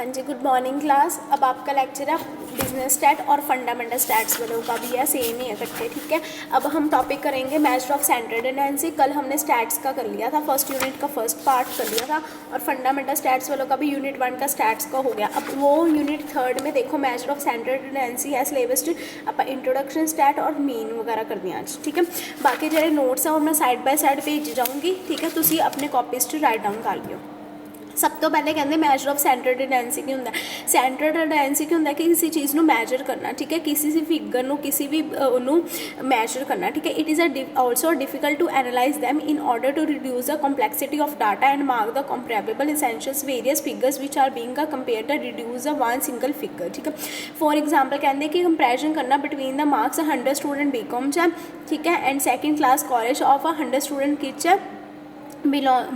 हाँ जी, good morning class. अब आपका लेक्चर है बिजनेस स्टैट और फंडामेंटल स्टैट्स वालों का भी है, सेम ही है इकट्ठे, ठीक है। अब हम टॉपिक करेंगे मेजर ऑफ सेंट्रल टेंडेंसी। कल हमने स्टैट्स का कर लिया था, फर्स्ट यूनिट का फर्स्ट पार्ट कर लिया था, और फंडामेंटल स्टैट्स वालों का भी यूनिट 1 का स्टैट्स का हो गया। अब वो यूनिट 3 में देखो मेजर ऑफ सेंट्रल टेंडेंसी है सिलेबस आप इंट्रोडक्शन स्टैट और मीन वगैरह कर दिया आज, ठीक है। बाकी जो नोट्स है वो मैं साइड बाय साइड भेज जाऊँगी, ठीक है। तुसी अपने कॉपीज च राइट डाउन कर लियो। सब तो पहले कहते मेजर ऑफ सेंट्रल टेंडेंसी की होंगे। सेंट्रल टेंडेंसी की होंगे कि किसी चीज़ को मैजर करना, ठीक है, किसी भी फिगर को किसी भी मैजर करना, ठीक है। It is also difficult to analyse them in order to reduce the complexity of data and mark the comparable essentials various figures which are being compare the reduce the one single figure, ठीक है। For example कहते कि comparison करना between the marks 100 student BCom च, ठीक है, and second class college of 100 student which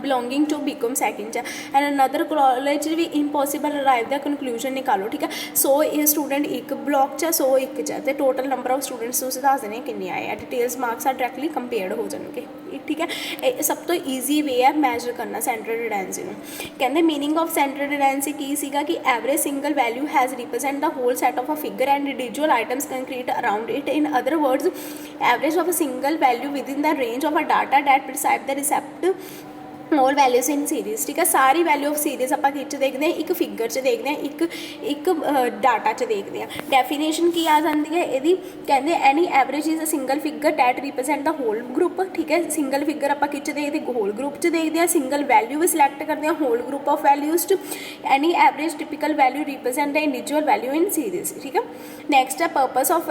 belonging to BCom second and another college भी impossible arrive the conclusion निकालो, ठीक है। 100 ये स्टूडेंट एक ब्लॉक च 100 एक च ते टोटल नंबर ऑफ स्टूडेंट्स तुसीं दस देने किन्ने आए, डिटेल्स मार्क्स आ डायरैक्टली कंपेयर्ड हो जाएंगे, ठीक है। सब तो ईजी वे है मैजर करना सेंट्रल टेंडेंसी ਨੂੰ। कहते मीनिंग ऑफ सेंट्रल टेंडेंसी की सीगा कि average single value has represent the whole set of a figure and individual items concrete around it. In other words average of a single value within the range of a data that prescribe the receipt all values in series, ठीक है। सारी value of series आप कि देखते हैं, एक figure च देखते हैं, एक डाटा च देखते हैं। डेफिनेशन की आ जाती है यदि कहते any average is a single figure that represent the whole group, ठीक है। सिंगल फिगर आप कि देखते होल ग्रुप च देखते हैं, सिंगल वैल्यू भी सिलेक्ट करते हैं होल ग्रुप ऑफ वैल्यूज च। Any average typical value represent the individual value in series, ठीक है। नेक्स्ट है purpose of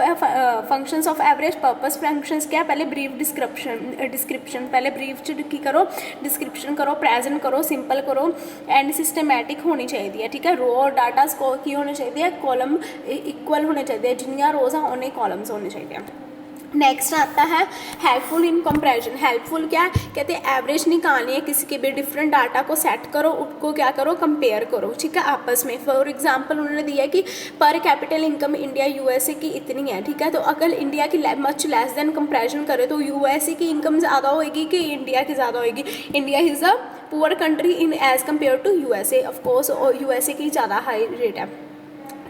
functions of average. Purpose functions क्या है, पहले ब्रीफ डिस्क्रिप्शन पहले ब्रीफ च की करो, डिस्क्रिप्शन करो, प्रेजेंट करो, सिंपल करो एंड सिस्टमैटिक होनी चाहिए, ठीक है। रो और डाटा की होने चाहिए, कॉलम इक्वल होने चाहिए, जिन्नियां रोज हैं उन्ने कॉलम्स होने चाहिए। नेक्स्ट आता है हेल्पफुल इन कंपैरिजन। हेल्पफुल क्या है, कहते हैं एवरेज निकालनी है किसी के भी डिफरेंट डाटा को सेट करो, उसको क्या करो कंपेयर करो, ठीक है, आपस में। फॉर एग्जांपल उन्होंने दिया कि पर कैपिटल इनकम इंडिया यूएसए की इतनी है, ठीक है। तो अगर इंडिया की मच लेस देन कंपैरिजन करें तो यूएसए की इनकम ज़्यादा होएगी कि इंडिया की ज़्यादा होएगी। India is a poor country in as compare to USA, of course USA की ज़्यादा हाई रेट है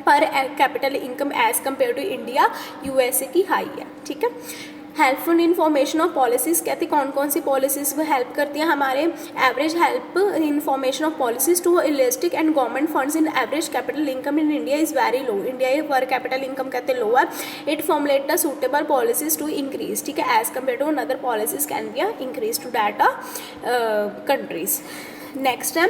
per capital income as compare to India, USA की हाई है, ठीक है। हेल्पफुल इन्फॉर्मेशन ऑफ पॉलिसीज़, कहते कौन कौन सी पॉलिसीज़ वो हेल्प करती हैं हमारे। Average help information of policies to elastic and government funds in average capital income in India is very low. India per capital income कहते लो है। It formulate the suitable policies to increase, ठीक है, as compare to another policies can be increase to data countries. Next है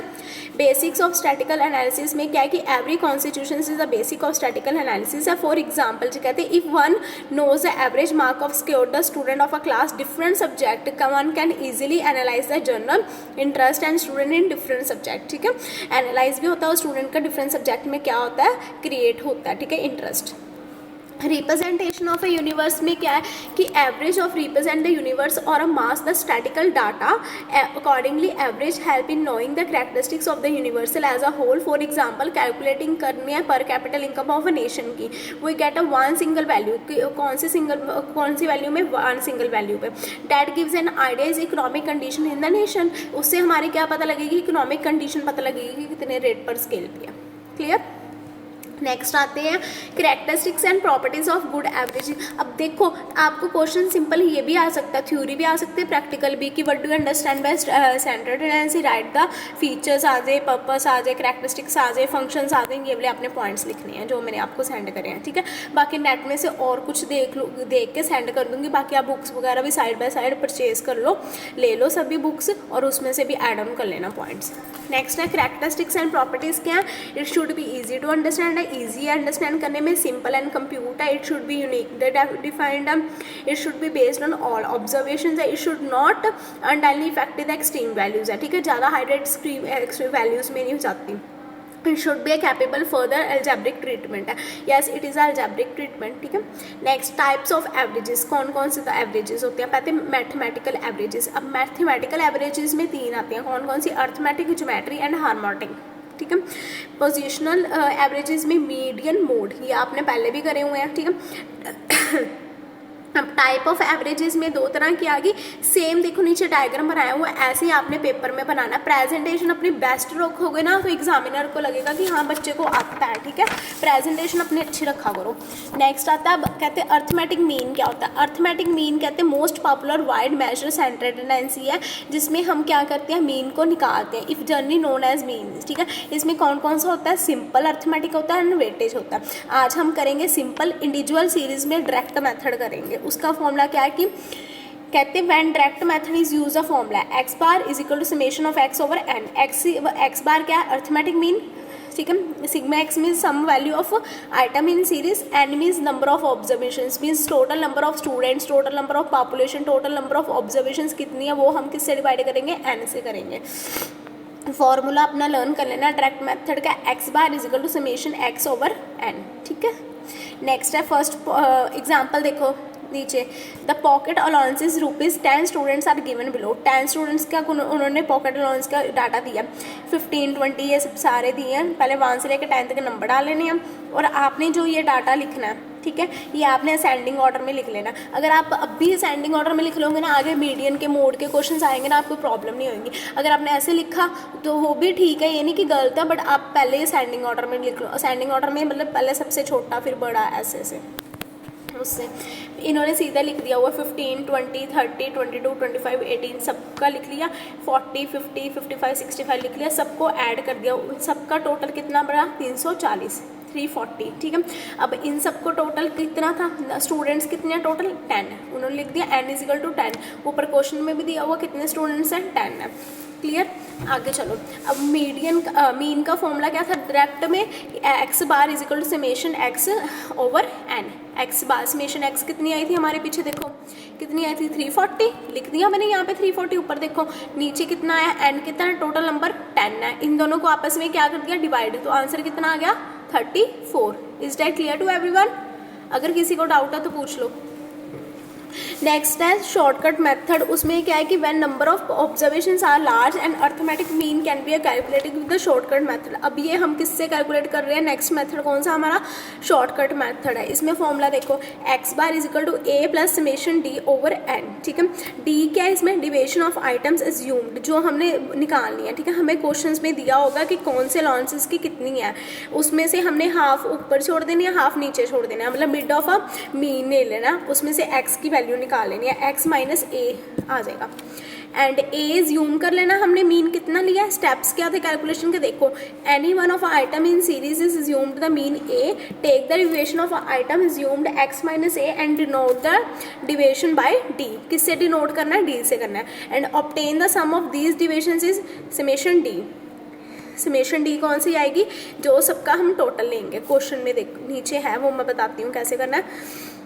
basics of statical analysis में क्या है कि every constitution is the basic of statical analysis है। For example जो कहते हैं if one knows the average mark of score the student of a class different subject one can easily analyse the general interest and student in different subject, ठीक है। Analyse भी होता है student का different subject में क्या होता है क्रिएट होता है, ठीक है, interest. Representation of a universe में क्या है कि average of represent the universe और a mass the statical data accordingly average help in knowing the characteristics of the universal as a whole. For example calculating करनी है per capital income of a nation की, we get a one single value, कौन सी value में one single value पे। That gives an idea is economic condition in the nation, उससे हमारे क्या पता लगेगी इकोनॉमिक कंडीशन पता लगेगी कि कितने रेट पर स्केल पे है, क्लियर। नेक्स्ट आते हैं characteristics and properties of good average. अब देखो आपको क्वेश्चन सिंपल ये भी आ सकता है, थ्योरी भी आ सकती है, प्रैक्टिकल भी, कि what do you understand by central tendency, right the features आ जाए, पर्पस आ जाए, कैरेक्टरिस्टिक्स आ जाए, फंक्शंस आ जाए, ये वाले आपने पॉइंट्स लिखने हैं जो मैंने आपको सेंड करे हैं, ठीक है। बाकी नेट में से और कुछ देख के सेंड कर दूँगी। बाकी आप बुक्स वगैरह भी साइड बाय साइड परचेज कर लो, ले लो सभी बुक्स और उसमें से भी एड ऑन कर लेना पॉइंट्स। नेक्स्ट है कैरेक्टरिस्टिक्स एंड प्रॉपर्टीज़ क्या है। It should be easy to understand है, ईजी अंडरस्टैंड करने में, सिंपल एंड कंप्यूट है। It should be unique defined है। It should be based on all observation है। It should not unduly affect the extreme values है, ठीक है, ज़्यादा हाई रेट एक्सट्रीम वैल्यूज़ में नहीं हो जाती। It should B a capable further algebraic treatment है, yes it is algebraic treatment, ठीक है। नेक्स्ट टाइप्स ऑफ एवरेजेस, कौन कौन से एवरेजेस होते हैं, पहले मैथमेटिकल एवरेजेस। अब मैथमेटिकल एवरेजेस में 3 आती हैं, कौन कौन सी, अर्थमेटिक, ज्योमेट्री एंड हार्मोनिक, ठीक है। पोजिशनल एवरेजेस में मीडियन मोड, ये आपने पहले भी करे हुए हैं, ठीक है। अब टाइप ऑफ एवरेजेस में दो तरह की आ गई। सेम देखो नीचे डायग्राम बनाया हुआ है, ऐसे ही आपने पेपर में बनाना। प्रेजेंटेशन अपनी बेस्ट रखोगे ना तो एग्जामिनर को लगेगा कि हाँ बच्चे को आता है, ठीक है। प्रेजेंटेशन अपनी अच्छी रखा करो। नेक्स्ट आता है, कहते हैं अर्थमेटिक मीन क्या होता है। अर्थमेटिक मीन कहते हैं most popular wide measure central tendency है, जिसमें हम क्या करते हैं, मीन को निकालते हैं। If journey known as mean, ठीक है। इसमें कौन कौन सा होता है, सिंपल अर्थमेटिक होता है एंड वेटेज होता है। आज हम करेंगे सिंपल, इंडिविजुअल सीरीज में डायरेक्ट मेथड करेंगे। उसका फॉर्मूला क्या है कि कहते हैं when direct method is use a formula X bar is equal to summation of X over N. X bar क्या है, अर्थमेटिक मीन, ठीक है। Sigma X means sum value of item in series, N means number of observations, means total number of students, total number of population, total number of observations कितनी है वो हम किससे divide करेंगे, एन से करेंगे। फॉर्मूला अपना लर्न कर लेना डायरेक्ट मेथड का, X bar is equal to summation X over N, ठीक है। नेक्स्ट है फर्स्ट एग्जाम्पल, देखो नीचे, the pocket allowances rupees 10 students are given below. 10 students का उन्होंने पॉकेट अलाउंस का डाटा दिया, 15, 20 ये सब सारे दिए हैं। पहले 1 से लेकर 10 तक नंबर डाल लेने हैं और आपने जो ये डाटा लिखना है, ठीक है, ये आपने असेंडिंग ऑर्डर में लिख लेना। अगर आप अब भी असेंडिंग ऑर्डर में लिख लोगे ना, आगे मीडियन के मोड के क्वेश्चंस आएंगे ना, आपको प्रॉब्लम नहीं होगी। अगर आपने ऐसे लिखा तो वो भी ठीक है, ये नहीं कि गलत है, बट आप पहले ही असेंडिंग ऑर्डर में लिख लो। असेंडिंग ऑर्डर में मतलब पहले सबसे छोटा फिर बड़ा, ऐसे उससे इन्होंने सीधा लिख दिया हुआ 15, 20, 30, 22, 25, 18 सबका लिख लिया, 40, 50, 55, 65 लिख लिया, सबको ऐड कर दिया। सबका टोटल कितना बड़ा, 340, 340, ठीक है। अब इन सबको टोटल कितना था, स्टूडेंट्स कितने हैं टोटल, 10, उन्होंने लिख दिया n इज इक्वल टू 10। ऊपर क्वेश्चन में भी दिया हुआ कितने स्टूडेंट्स हैं, 10 है। क्लियर, आगे चलो। अब मीन का फॉर्मूला क्या था, डायरेक्ट में X bar is equal to summation X over N. X bar summation X कितनी आई थी हमारे पीछे, देखो कितनी आई थी, 340 लिख दिया मैंने यहाँ पे 340। ऊपर देखो नीचे कितना है, एन कितना है, टोटल नंबर 10 है। इन दोनों को आपस में क्या कर दिया, डिवाइड, तो आंसर कितना आ गया, 34। Is that clear to everyone? अगर किसी को डाउट है तो पूछ लो। नेक्स्ट है शॉर्टकट मेथड। उसमें क्या है कि when number of observations are large and arithmetic mean can be calculated with the shortcut method. अब ये हम किससे कैलकुलेट कर रहे हैं, नेक्स्ट मेथड कौन सा हमारा, शॉर्टकट मेथड है। इसमें फॉर्मूला देखो, X bar is equal to A plus summation D over N, ठीक है। डी क्या है, इसमें डिविजन ऑफ आइटम्स एज्यूम्ड, जो हमने निकालनी है, ठीक है। हमें क्वेश्चन में दिया होगा कि कौन से अलाउंसेस की कितनी है, उसमें से हमने हाफ ऊपर छोड़ देनी है, हाफ नीचे छोड़ देना है, मतलब मिड ऑफ अ मीन ले लेना, उसमें से एक्स की वैल्यू निकाल लेनी है, x माइनस ए आ जाएगा। एंड ए ज्यूम कर लेना, हमने मीन कितना लिया, स्टेप्स क्या थे कैलकुलेशन के, देखो any one of item in series is assumed the mean A, take the deviation of item assumed x minus A and denote the deviation by D. किससे डिनोट करना है, डी से करना है। And obtain the sum of these deviations is summation D. Summation D कौन सी आएगी, जो सबका हम टोटल लेंगे। क्वेश्चन में देख नीचे है, वो मैं बताती हूँ कैसे करना है।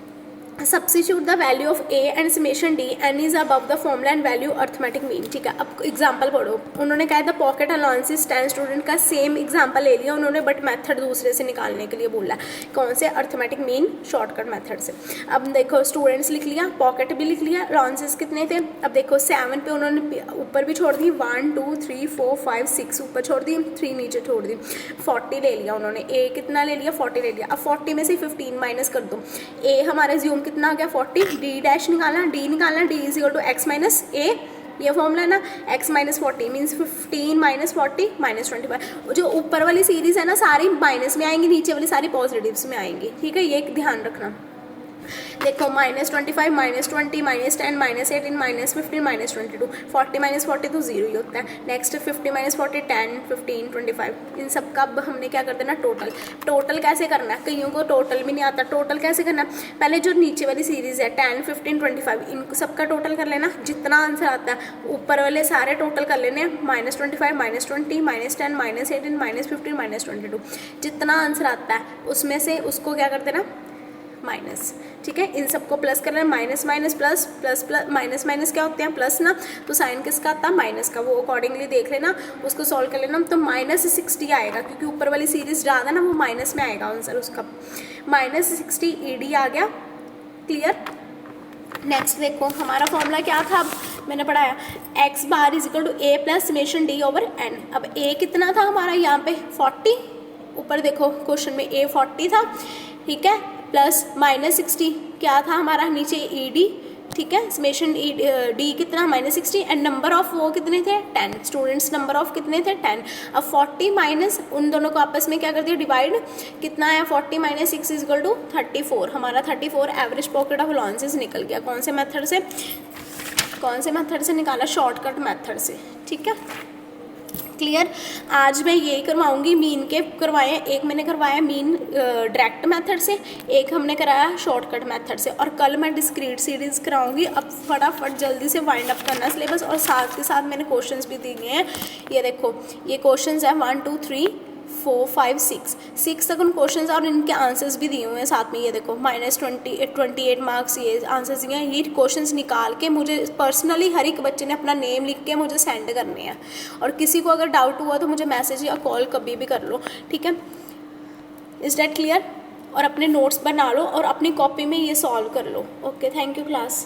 Substitute the value of A and summation D, N is above the formula and value arithmetic mean, ठीक है। अब एग्जांपल पढ़ो, उन्होंने कहा था पॉकेट अलाउंसेस 10 स्टूडेंट का सेम एग्जांपल ले लिया उन्होंने, बट मेथड दूसरे से निकालने के लिए बोला, कौन से, अर्थमेटिक मीन शॉर्टकट मेथड से। अब देखो स्टूडेंट्स लिख लिया, पॉकेट भी लिख लिया, अलाउंसेस कितने थे, अब देखो 7 पे उन्होंने ऊपर भी छोड़ दी, 1 2 3 4 5 6 ऊपर छोड़ दी, 3 नीचे छोड़ दी, 40 ले लिया उन्होंने। ए कितना ले लिया, 40 ले लिया। अब 40 में से 15 माइनस कर दो, ए हमारे ज्यूम कितना आ गया, 40, डी डैश निकालना, D is equal to X minus A, ये फॉर्मूला है ना, x minus 40 means 15 minus 40 minus 25। जो ऊपर वाली सीरीज है ना सारी माइनस में आएंगी, नीचे वाली सारी पॉजिटिव्स में आएंगी, ठीक है, ये ध्यान रखना। देखो -25 -20 -10 -18 -15 -22, 40 माइनस 40 तो 0 ही होता है। नेक्स्ट 50 माइनस 40 10 15 25, इन सब का अब हमने क्या कर देना, टोटल कैसे करना है, कईयों को टोटल भी नहीं आता। टोटल कैसे करना, पहले जो नीचे वाली सीरीज है 10 15 25 इन सबका टोटल कर लेना, जितना आंसर आता है ऊपर वाले सारे टोटल कर लेने, -25 -20 -10 -18 -15 -22, जितना आंसर आता है उसमें से उसको क्या कर देना, माइनस, ठीक है। इन सबको प्लस कर लेना, minus minus plus plus plus, minus minus क्या होते हैं, प्लस ना, तो साइन किसका आता है, माइनस का, वो अकॉर्डिंगली देख लेना, उसको सॉल्व कर लेना। तो -60 आएगा, क्योंकि ऊपर वाली सीरीज ज़्यादा ना, वो माइनस में आएगा आंसर उसका, -60 ED आ गया। क्लियर। नेक्स्ट देखो हमारा फॉर्मूला क्या था, अब मैंने पढ़ाया, X bar is equal to A plus summation D over N. अब ए कितना था हमारा यहाँ पे 40, ऊपर देखो क्वेश्चन में ए 40 था, ठीक है, प्लस -60 क्या था हमारा नीचे ED, ठीक है, समेशन डी कितना -60 एंड नंबर ऑफ वो कितने थे 10 स्टूडेंट्स, नंबर ऑफ कितने थे 10। अब 40 माइनस उन दोनों को आपस में क्या कर दिया डिवाइड, कितना है 40 - 6 = 34, हमारा 34 एवरेज पॉकेट ऑफ लॉन्सेस निकल गया। कौन से मेथड से निकाला, शॉर्टकट मेथड से, ठीक है क्लियर। आज मैं यही करवाऊंगी, मीन के करवाए, एक मैंने करवाया मीन डायरेक्ट मेथड से, एक हमने कराया शॉर्टकट मेथड से, और कल मैं डिस्क्रीट सीरीज़ कराऊंगी। अब फटाफट जल्दी से वाइंड अप करना सिलेबस, और साथ के साथ मैंने क्वेश्चंस भी दिए हैं। ये देखो ये क्वेश्चंस है 1 2 3 4 5 6 तक उन क्वेश्चंस और इनके आंसर्स भी दिए हुए हैं साथ में। ये देखो -28 मार्क्स ये आंसर्स दिए हैं। ये क्वेश्चंस निकाल के मुझे पर्सनली हर एक बच्चे ने अपना नेम लिख के मुझे सेंड करने हैं, और किसी को अगर डाउट हुआ तो मुझे मैसेज या कॉल कभी भी कर लो, ठीक है। Is that clear. और अपने नोट्स बना लो और अपनी कॉपी में ये सॉल्व कर लो। Okay, thank you class.